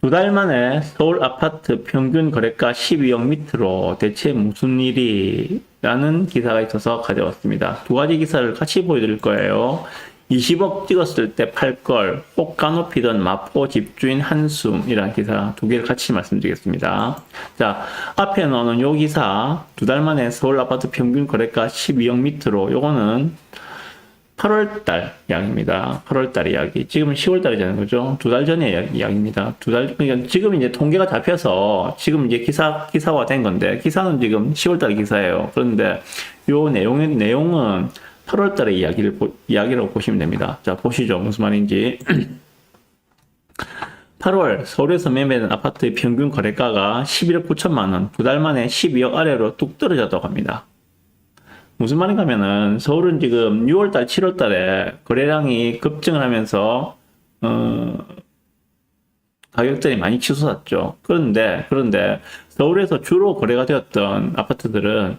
2달 만에 서울 아파트 평균 거래가 12억 밑으로 대체 무슨 일이? 라는 기사가 있어서 가져왔습니다. 두 가지 기사를 같이 보여드릴 거예요. 20억 찍었을 때 팔 걸 꼭 까놓히던 마포 집주인 한숨이라는 기사 두 개를 같이 말씀드리겠습니다. 자, 앞에 나오는 요 기사 2달 만에 서울 아파트 평균 거래가 12억 밑으로 요거는 8월달 이야기입니다. 8월달 이야기. 지금은 10월달이잖아요. 그죠? 2달 전의 이야기입니다. 그러니까 지금 이제 통계가 잡혀서 지금 이제 기사화 된 건데, 기사는 지금 10월달 기사예요. 그런데 요 내용은 8월달의 이야기라고 보시면 됩니다. 자, 보시죠. 무슨 말인지. 8월 서울에서 매매된 아파트의 평균 거래가가 11억 9천만 원, 2달 만에 12억 아래로 뚝 떨어졌다고 합니다. 무슨 말인가 하면은 서울은 지금 6월달, 7월달에 거래량이 급증을 하면서 가격들이 많이 치솟았죠. 그런데 서울에서 주로 거래가 되었던 아파트들은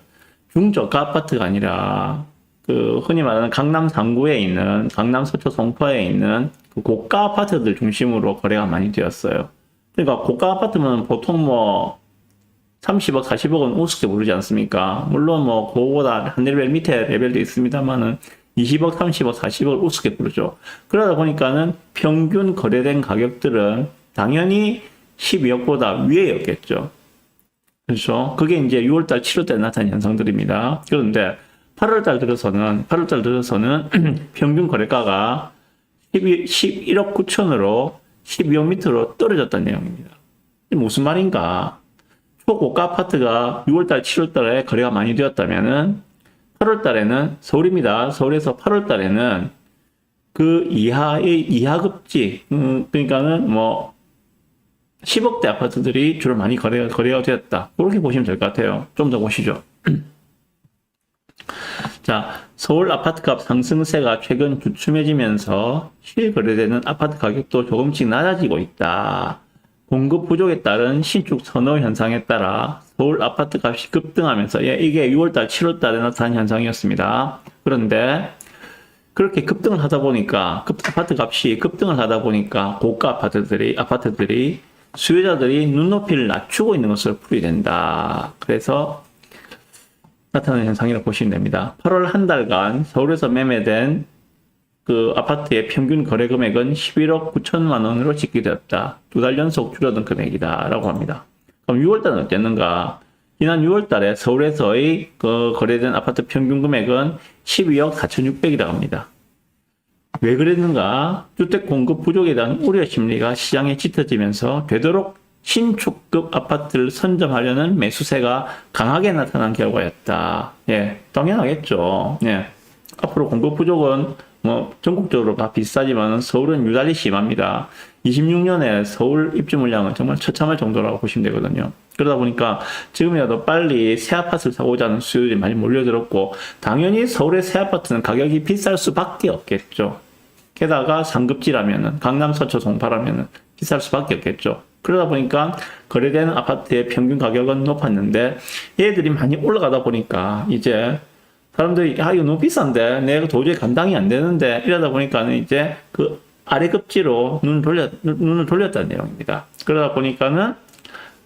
중저가 아파트가 아니라 그 흔히 말하는 강남 상구에 있는 강남 서초 송파에 있는 그 고가 아파트들 중심으로 거래가 많이 되었어요. 그러니까 고가 아파트면 보통 뭐 30억, 40억은 우습게 부르지 않습니까? 물론 뭐 그거보다 한 레벨 밑에 레벨도 있습니다만은 20억, 30억, 40억을 우습게 부르죠. 그러다 보니까는 평균 거래된 가격들은 당연히 12억보다 위에였겠죠. 그렇죠? 그게 이제 6월달, 7월달에 나타난 현상들입니다. 그런데 8월달 들어서는 평균 거래가가 11억 9천으로 12억 밑으로 떨어졌다는 내용입니다. 이게 무슨 말인가? 초고가 아파트가 6월달, 7월달에 거래가 많이 되었다면은 8월달에는 서울입니다. 서울에서 8월달에는 그 이하급지, 그러니까는 뭐 10억대 아파트들이 주로 많이 거래가 되었다. 그렇게 보시면 될 것 같아요. 좀 더 보시죠. 자, 서울 아파트값 상승세가 최근 주춤해지면서 실거래되는 아파트 가격도 조금씩 낮아지고 있다. 공급 부족에 따른 신축 선호 현상에 따라 서울 아파트 값이 급등하면서, 이게 6월달, 7월달에 나타난 현상이었습니다. 그런데 그렇게 급등을 하다 보니까, 아파트 값이 급등을 하다 보니까 고가 아파트들이 수요자들이 눈높이를 낮추고 있는 것으로 풀이된다. 그래서 나타나는 현상이라고 보시면 됩니다. 8월 한 달간 서울에서 매매된 그 아파트의 평균 거래 금액은 11억 9천만 원으로 집계되었다. 2달 연속 줄어든 금액이다. 라고 합니다. 그럼 6월달은 어땠는가? 지난 6월달에 서울에서의 그 거래된 아파트 평균 금액은 12억 4,600이라고 합니다. 왜 그랬는가? 주택 공급 부족에 대한 우려 심리가 시장에 짙어지면서 되도록 신축급 아파트를 선점하려는 매수세가 강하게 나타난 결과였다. 예, 당연하겠죠. 예. 앞으로 공급 부족은 뭐 전국적으로 다 비슷하지만 서울은 유달리 심합니다. 26년에 서울 입주 물량은 정말 처참할 정도라고 보시면 되거든요. 그러다 보니까 지금이라도 빨리 새 아파트를 사고자 하는 수요들이 많이 몰려들었고, 당연히 서울의 새 아파트는 가격이 비쌀 수밖에 없겠죠. 게다가 상급지라면은, 강남 서초 송파라면은 비쌀 수밖에 없겠죠. 그러다 보니까 거래되는 아파트의 평균 가격은 높았는데, 얘들이 많이 올라가다 보니까 이제 사람들이 이거 너무 비싼데 내가 도저히 감당이 안 되는데, 이러다 보니까는 이제 그 아래 급지로 눈을 돌렸다는 내용입니다. 그러다 보니까는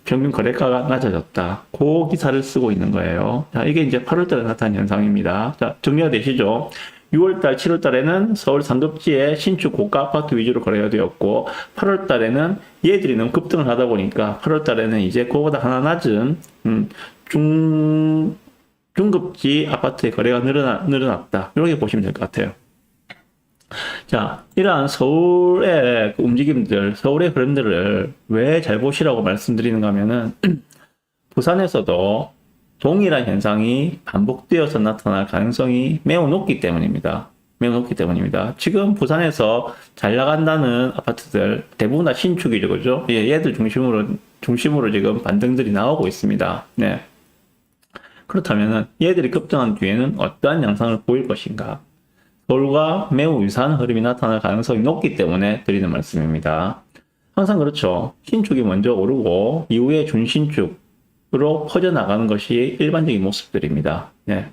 평균 거래가가 낮아졌다. 그 기사를 쓰고 있는 거예요. 자, 이게 이제 8월달에 나타난 현상입니다. 자, 정리가 되시죠? 6월달, 7월달에는 서울 상급지의 신축 고가 아파트 위주로 거래가 되었고, 8월달에는 얘들이 너무 급등을 하다 보니까 8월달에는 이제 그거보다 하나 낮은 중급지 아파트의 거래가 늘어났다. 이렇게 보시면 될 것 같아요. 자, 이러한 서울의 움직임들, 서울의 흐름들을 왜 잘 보시라고 말씀드리는가 하면은, 부산에서도 동일한 현상이 반복되어서 나타날 가능성이 매우 높기 때문입니다. 지금 부산에서 잘 나간다는 아파트들, 대부분 다 신축이죠, 그죠? 예, 얘들 중심으로 지금 반등들이 나오고 있습니다. 네. 그렇다면 얘들이 급등한 뒤에는 어떠한 양상을 보일 것인가? 서울과 매우 유사한 흐름이 나타날 가능성이 높기 때문에 드리는 말씀입니다. 항상 그렇죠. 신축이 먼저 오르고 이후에 준신축으로 퍼져나가는 것이 일반적인 모습들입니다. 네.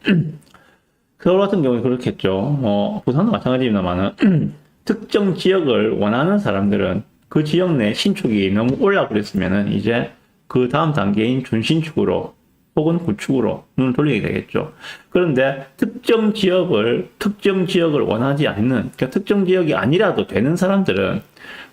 서울 같은 경우에 그렇겠죠. 부산도 마찬가지입니다만 특정 지역을 원하는 사람들은 그 지역 내 신축이 너무 올라버렸으면은 이제 그 다음 단계인 준신축으로 혹은 구축으로 눈을 돌리게 되겠죠. 그런데 특정 지역을 원하지 않는, 그러니까 특정 지역이 아니라도 되는 사람들은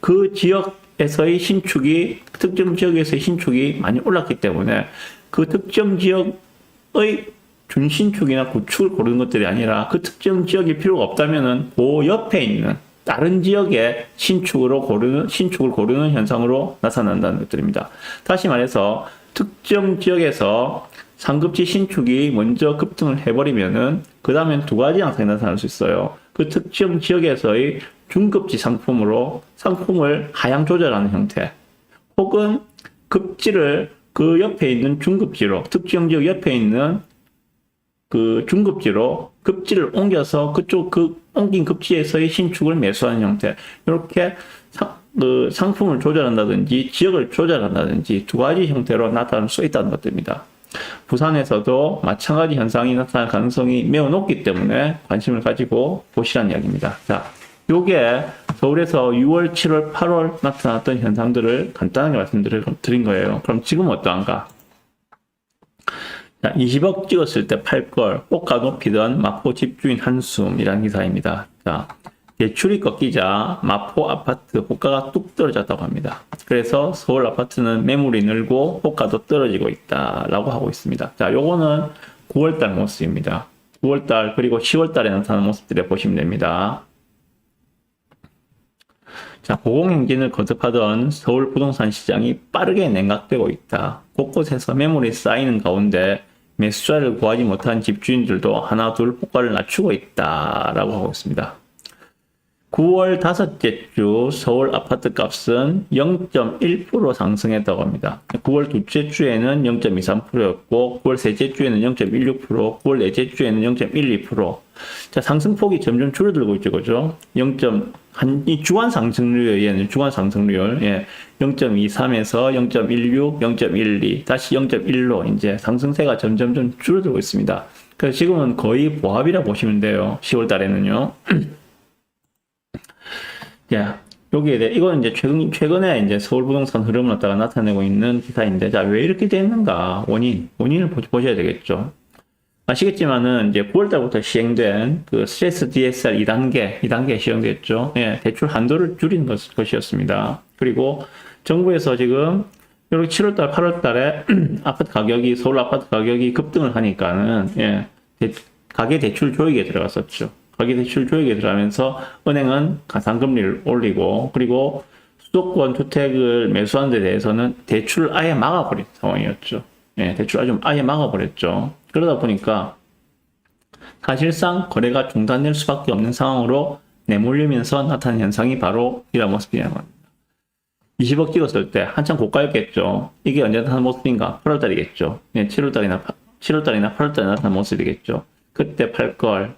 그 지역에서의 신축이, 특정 지역에서의 신축이 많이 올랐기 때문에 그 특정 지역의 준신축이나 구축을 고르는 것들이 아니라 그 특정 지역이 필요가 없다면은 그 옆에 있는 다른 지역의 신축을 고르는 현상으로 나타난다는 것들입니다. 다시 말해서 특정 지역에서 상급지 신축이 먼저 급등을 해버리면은 그 다음엔 두 가지 양상이 나타날 수 있어요. 그 특정 지역에서의 중급지 상품을 하향 조절하는 형태, 혹은 급지를 그 옆에 있는 중급지로, 특정 지역 옆에 있는 그 중급지로 급지를 옮겨서 옮긴 급지에서의 신축을 매수하는 형태, 이렇게 상품을 조절한다든지 지역을 조절한다든지 두 가지 형태로 나타날 수 있다는 것입니다. 부산에서도 마찬가지 현상이 나타날 가능성이 매우 높기 때문에 관심을 가지고 보시라는 이야기입니다. 자, 요게 서울에서 6월, 7월, 8월 나타났던 현상들을 간단하게 말씀드린 거예요. 그럼 지금 어떠한가? 자, 20억 찍었을 때 팔 걸 호가 높이던 마포 집주인 한숨이라는 기사입니다. 자, 대출이 꺾이자 마포 아파트 호가가 뚝 떨어졌다고 합니다. 그래서 서울 아파트는 매물이 늘고 호가도 떨어지고 있다라고 하고 있습니다. 자, 요거는 9월달 모습입니다. 9월달 그리고 10월달에 나타나는 모습들을 보시면 됩니다. 자, 고공행진을 거듭하던 서울 부동산 시장이 빠르게 냉각되고 있다. 곳곳에서 매물이 쌓이는 가운데 매수자를 구하지 못한 집주인들도 하나 둘 호가를 낮추고 있다라고 하고 있습니다. 9월 다섯째 주 서울 아파트 값은 0.1% 상승했다고 합니다. 9월 둘째 주에는 0.23%였고 9월 셋째 주에는 0.16%, 9월 넷째 주에는 0.12%. 자, 상승폭이 점점 줄어들고 있죠, 그죠? 이 주간 상승률이에요. 주간 상승률. 예. 0.23에서 0.16, 0.12, 다시 0.1로 이제 상승세가 점점 좀 줄어들고 있습니다. 그래서 지금은 거의 보합이라 보시면 돼요. 10월 달에는요. 자, 여기에 대해, 이건 이제 최근에 이제 서울 부동산 흐름을 갖다가 나타내고 있는 기사인데, 자, 왜 이렇게 됐는가? 원인을 보셔야 되겠죠. 아시겠지만은, 이제 9월달부터 시행된 그 스트레스 DSR 2단계 시행됐죠. 예, 대출 한도를 줄인 것이었습니다. 그리고 정부에서 지금, 이렇게 7월달, 8월달에 서울 아파트 가격이 급등을 하니까는, 예, 가계 대출 조익에 들어갔었죠. 가계대출 조익에 들어가면서 은행은 가상금리를 올리고, 그리고 수도권 주택을 매수하는 데 대해서는 대출을 아예 막아버린 상황이었죠. 예, 대출 아예 막아버렸죠. 그러다 보니까 사실상 거래가 중단될 수밖에 없는 상황으로 내몰리면서 나타난 현상이 바로 이런 모습이라는 겁니다. 20억 찍었을 때 한참 고가였겠죠. 이게 언제 나타난 모습인가? 8월달이겠죠. 예, 7월달이나 8월달에 나타난 모습이겠죠. 그때 팔 걸.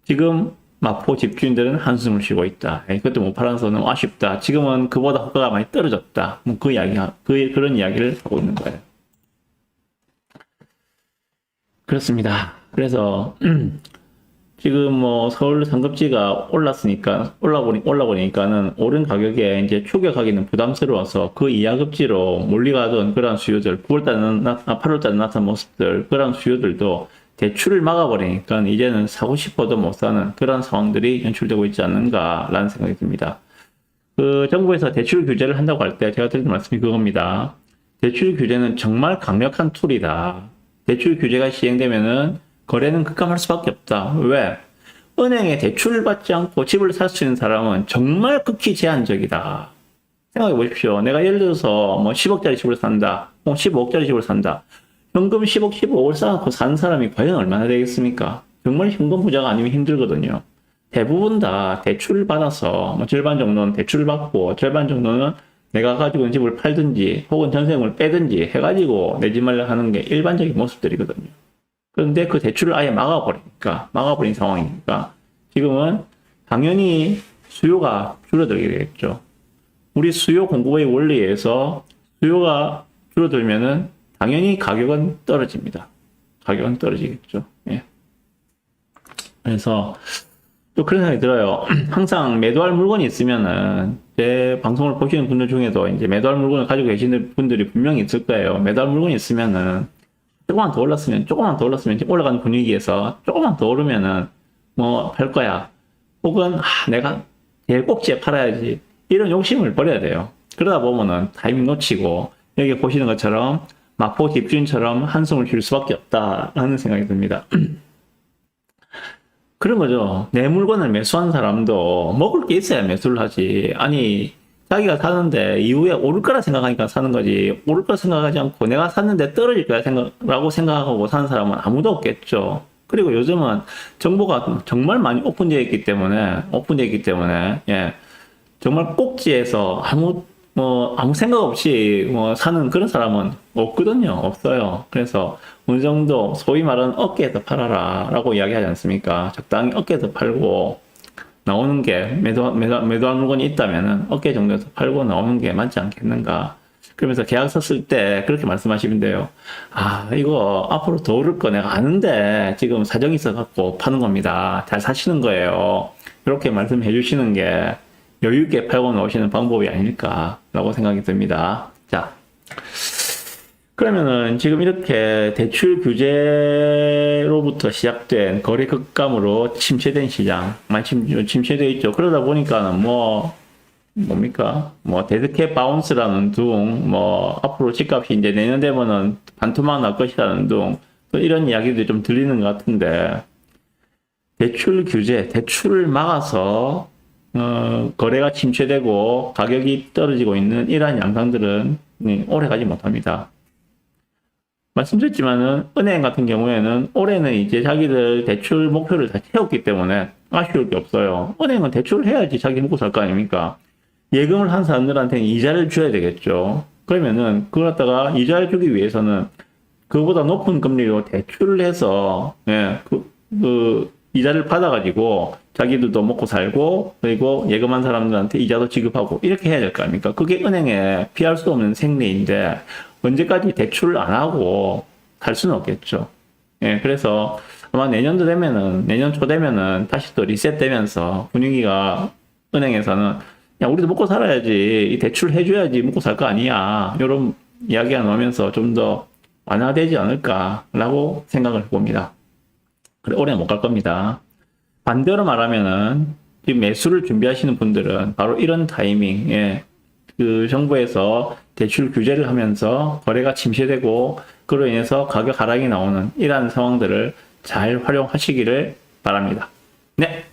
지금 마포 집주인들은 한숨을 쉬고 있다. 그것도 못 팔아서 너무 아쉽다. 지금은 그보다 호가가 많이 떨어졌다. 뭐 그런 이야기를 하고 있는 거예요. 그렇습니다. 그래서 지금 뭐 서울 상급지가 올라보니까는 오른 가격에 이제 추격하기는 부담스러워서 그 이하급지로 몰리가던 그런 수요들, 8월달에 나타난 모습들, 그런 수요들도 대출을 막아버리니까 이제는 사고 싶어도 못 사는 그런 상황들이 연출되고 있지 않는가라는 생각이 듭니다. 그 정부에서 대출 규제를 한다고 할 때 제가 드리는 말씀이 그겁니다. 대출 규제는 정말 강력한 툴이다. 대출 규제가 시행되면은 거래는 급감할 수밖에 없다. 왜? 은행에 대출을 받지 않고 집을 살 수 있는 사람은 정말 극히 제한적이다. 생각해 보십시오. 내가 예를 들어서 뭐 10억짜리 집을 산다. 15억짜리 집을 산다. 현금 10억, 15억을 쌓아놓고 사는 사람이 과연 얼마나 되겠습니까? 정말 현금 부자가 아니면 힘들거든요. 대부분 다 대출을 받아서, 뭐 절반 정도는 대출을 받고, 절반 정도는 내가 가지고 있는 집을 팔든지, 혹은 전세금을 빼든지 해가지고 내 집 마련하는 게 일반적인 모습들이거든요. 그런데 그 대출을 아예 막아버린 상황이니까, 지금은 당연히 수요가 줄어들게 되겠죠. 우리 수요 공급의 원리에서 수요가 줄어들면은 당연히 가격은 떨어집니다. 가격은 떨어지겠죠. 예. 그래서 또 그런 생각이 들어요. 항상 매도할 물건이 있으면은, 제 방송을 보시는 분들 중에도 이제 매도할 물건을 가지고 계시는 분들이 분명히 있을 거예요. 매도할 물건이 있으면은, 조금만 더 올랐으면, 지금 올라가는 분위기에서 조금만 더 오르면은, 뭐, 팔 거야. 혹은, 내가 제일 꼭지에 팔아야지. 이런 욕심을 버려야 돼요. 그러다 보면은 타이밍 놓치고, 여기 보시는 것처럼, 마포 집주인처럼 한숨을 쉴 수밖에 없다라는 생각이 듭니다. 그런 거죠. 내 물건을 매수한 사람도 먹을 게 있어야 매수를 하지. 아니, 자기가 사는데 이후에 오를 거라 생각하니까 사는 거지. 오를 거라 생각하지 않고 내가 샀는데 떨어질 거야 라고 생각하고 사는 사람은 아무도 없겠죠. 그리고 요즘은 정보가 정말 많이 오픈되어 있기 때문에, 예. 정말 꼭지에서 아무 생각 없이 사는 그런 사람은 없거든요. 없어요. 그래서 어느 정도 소위 말하는 어깨에서 팔아라 라고 이야기하지 않습니까? 적당히 어깨에서 팔고 나오는 게 매도할 물건이 있다면은 어깨 정도에서 팔고 나오는 게 맞지 않겠는가. 그러면서 계약 썼을 때 그렇게 말씀하시면 돼요. 이거 앞으로 더 오를 거 내가 아는데 지금 사정이 있어갖고 파는 겁니다. 잘 사시는 거예요. 이렇게 말씀해 주시는 게 여유 있게 팔고 나오시는 방법이 아닐까라고 생각이 듭니다. 자, 그러면은 지금 이렇게 대출 규제로부터 시작된 거래 급감으로 침체된 시장, 많이 침체되어 있죠. 그러다 보니까는 뭡니까? 데드캣 바운스라는 둥, 앞으로 집값이 이제 내년 되면은 반토막 날 것이라는 둥, 또 이런 이야기들이 좀 들리는 것 같은데, 대출 규제, 대출을 막아서 거래가 침체되고 가격이 떨어지고 있는 이러한 양상들은 오래 가지 못합니다. 말씀드렸지만은 은행 같은 경우에는 올해는 이제 자기들 대출 목표를 다 채웠기 때문에 아쉬울 게 없어요. 은행은 대출을 해야지 자기 먹고 살 거 아닙니까? 예금을 한 사람들한테는 이자를 줘야 되겠죠. 그러면은 그걸 갖다가 이자를 주기 위해서는 그보다 높은 금리로 대출을 해서 이자를 받아가지고 자기들도 먹고 살고 그리고 예금한 사람들한테 이자도 지급하고 이렇게 해야 될 거 아닙니까? 그게 은행에 피할 수 없는 생리인데 언제까지 대출을 안 하고 살 수는 없겠죠. 예, 그래서 아마 내년 초 되면은 다시 또 리셋되면서 분위기가 은행에서는 야, 우리도 먹고 살아야지. 이 대출 해줘야지 먹고 살 거 아니야. 이런 이야기가 나오면서 좀 더 완화되지 않을까라고 생각을 해봅니다. 그래, 오래 못 갈 겁니다. 반대로 말하면은, 지금 매수를 준비하시는 분들은 바로 이런 타이밍에 그 정부에서 대출 규제를 하면서 거래가 침체되고, 그로 인해서 가격 하락이 나오는 이러한 상황들을 잘 활용하시기를 바랍니다. 네.